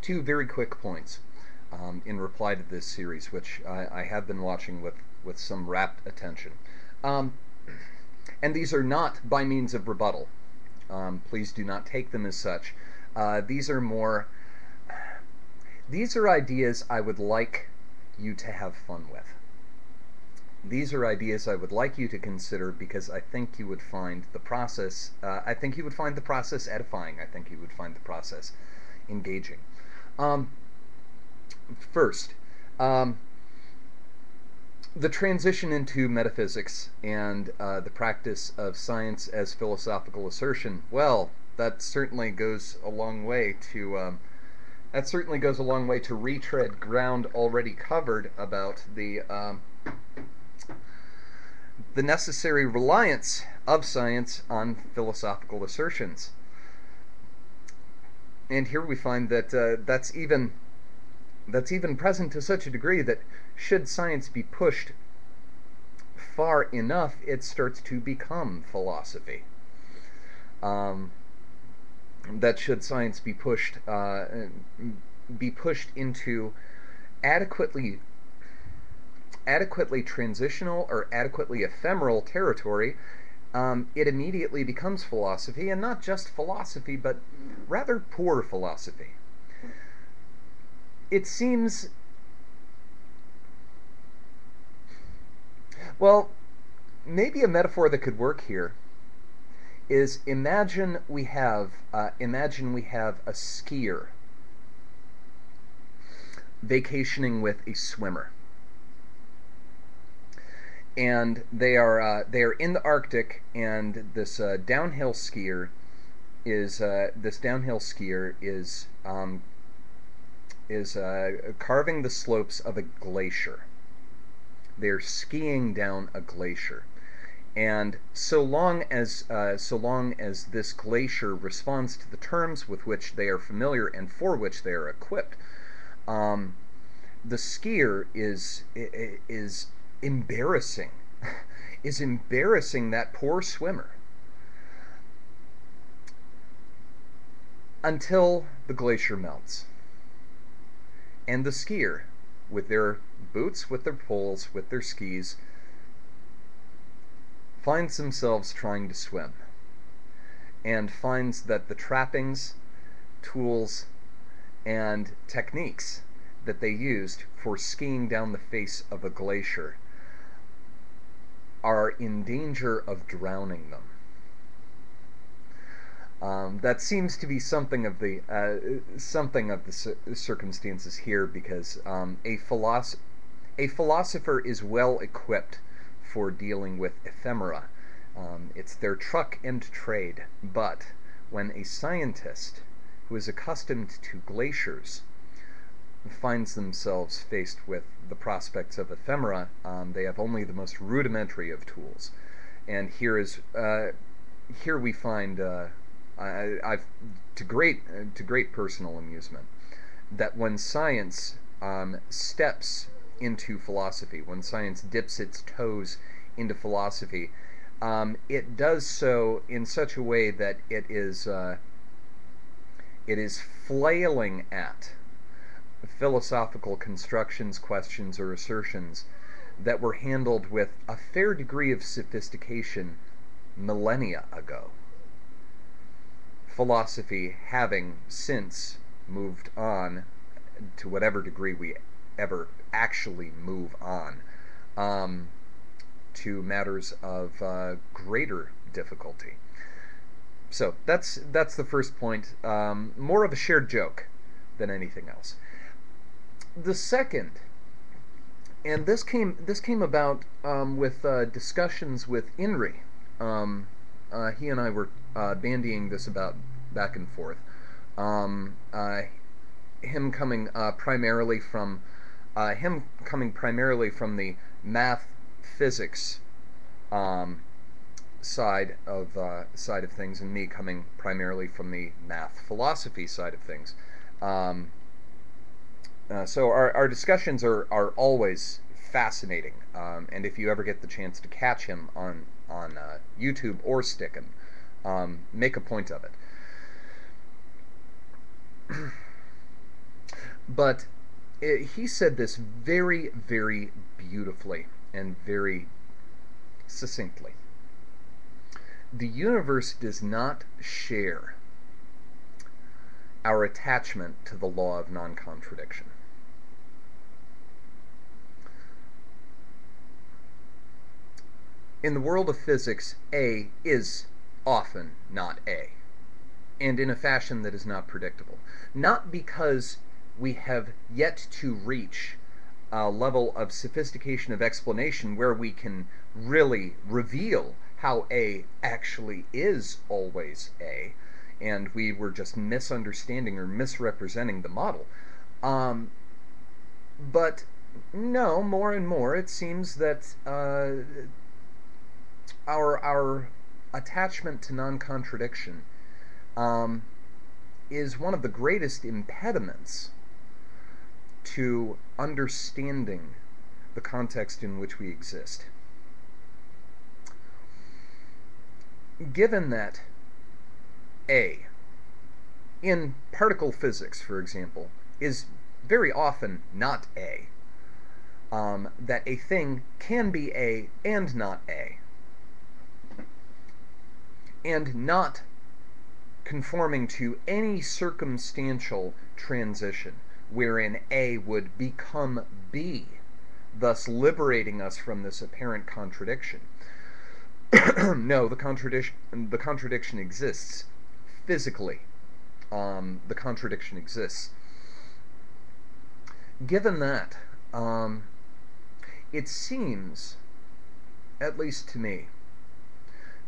two very quick points in reply to this series, which I have been watching with some rapt attention. Um, and these are not by means of rebuttal. Please do not take them as such. These are more. These are ideas I would like you to have fun with. These are ideas I would like you to consider because I think you would find the process. I think you would find the process edifying. I think you would find the process engaging. Um, First, um, the transition into metaphysics and the practice of science as philosophical assertion. Well, that certainly goes a long way to retread ground already covered about the necessary reliance of science on philosophical assertions. And here we find that that's even present to such a degree that should science be pushed far enough, it starts to become philosophy. That should science be pushed into adequately transitional or adequately ephemeral territory, it immediately becomes philosophy, and not just philosophy, but rather poor philosophy. It seems, well, maybe a metaphor that could work here is imagine we have a skier vacationing with a swimmer, and they are in the Arctic, and this downhill skier is carving the slopes of a glacier. They're skiing down a glacier, and so long as this glacier responds to the terms with which they are familiar and for which they are equipped, the skier is embarrassing is embarrassing that poor swimmer until the glacier melts, and the skier, with their boots, with their poles, with their skis, finds themselves trying to swim, and finds that the trappings, tools, and techniques that they used for skiing down the face of a glacier are in danger of drowning them. That seems to be something of the circumstances here, because a philosopher is well equipped for dealing with ephemera. It's their truck and trade. But when a scientist who is accustomed to glaciers finds themselves faced with the prospects of ephemera, they have only the most rudimentary of tools. And here we find, to great personal amusement, that when science steps into philosophy, when science dips its toes into philosophy, it does so in such a way that it is flailing at philosophical constructions, questions, or assertions that were handled with a fair degree of sophistication millennia ago. Philosophy having since moved on, to whatever degree we ever actually move on, to matters of greater difficulty. So that's the first point. More of a shared joke than anything else. The second, and this came about with discussions with Inri. He and I were bandying this about back and forth. Him coming primarily from the math physics side of things, and me coming primarily from the math philosophy side of things. So our discussions are always fascinating, and if you ever get the chance to catch him on YouTube or Stickin', make a point of it. But he said this very, very beautifully and very succinctly. The universe does not share our attachment to the law of non-contradiction. In the world of physics, A is often not A, and in a fashion that is not predictable. Not because we have yet to reach a level of sophistication of explanation where we can really reveal how A actually is always A, and we were just misunderstanding or misrepresenting the model. But no, more and more it seems that our attachment to non-contradiction is one of the greatest impediments to understanding the context in which we exist. Given that A, in particle physics, for example, is very often not A, that a thing can be A and not A, and not conforming to any circumstantial transition wherein A would become B, thus liberating us from this apparent contradiction. No, the contradiction exists physically. The contradiction exists. Given that, it seems, at least to me,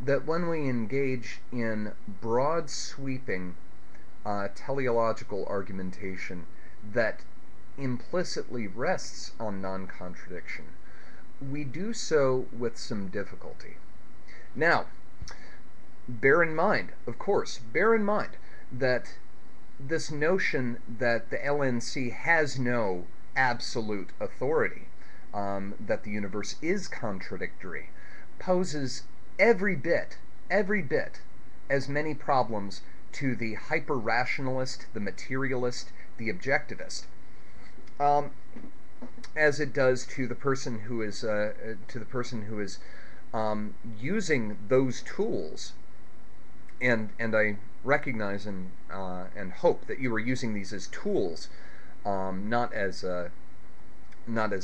that when we engage in broad sweeping teleological argumentation that implicitly rests on non-contradiction, we do so with some difficulty. Now, bear in mind, of course, bear in mind that this notion that the LNC has no absolute authority, that the universe is contradictory, poses every bit as many problems to the hyper-rationalist, the materialist, the objectivist, as it does to the person who is using those tools. And I recognize and hope that you are using these as tools, not as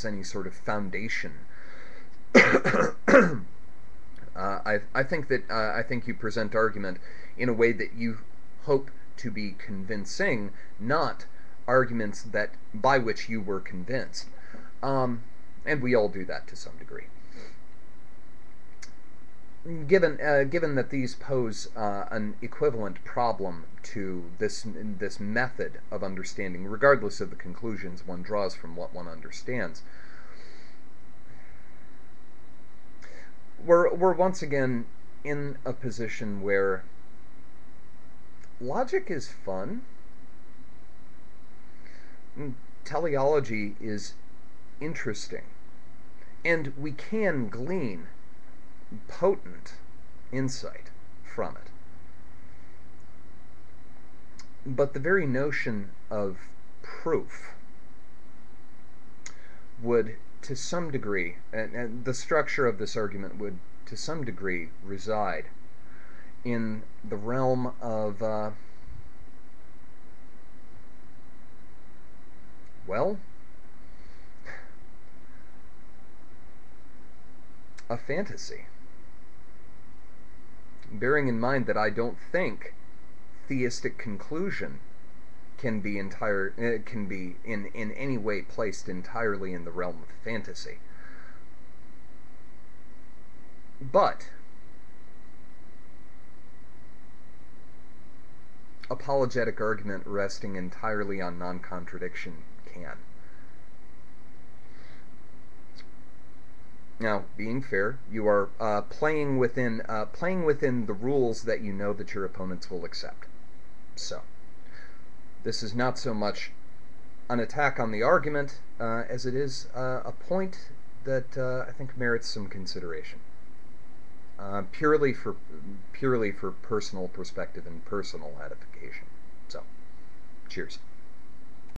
any sort of foundation. I think you present argument in a way that you hope to be convincing, not arguments that by which you were convinced. And we all do that to some degree. Given that these pose an equivalent problem to this method of understanding, regardless of the conclusions one draws from what one understands, we're once again in a position where logic is fun, teleology is interesting, and we can glean potent insight from it. But the very notion of proof would, to some degree, and the structure of this argument would, to some degree, reside in the realm of, well, a fantasy. Bearing in mind that I don't think theistic conclusion can be in any way placed entirely in the realm of fantasy. But apologetic argument resting entirely on non-contradiction can. Now, being fair, you are playing within the rules that you know that your opponents will accept. So, this is not so much an attack on the argument as it is a point that I think merits some consideration, purely for personal perspective and personal edification. So, cheers.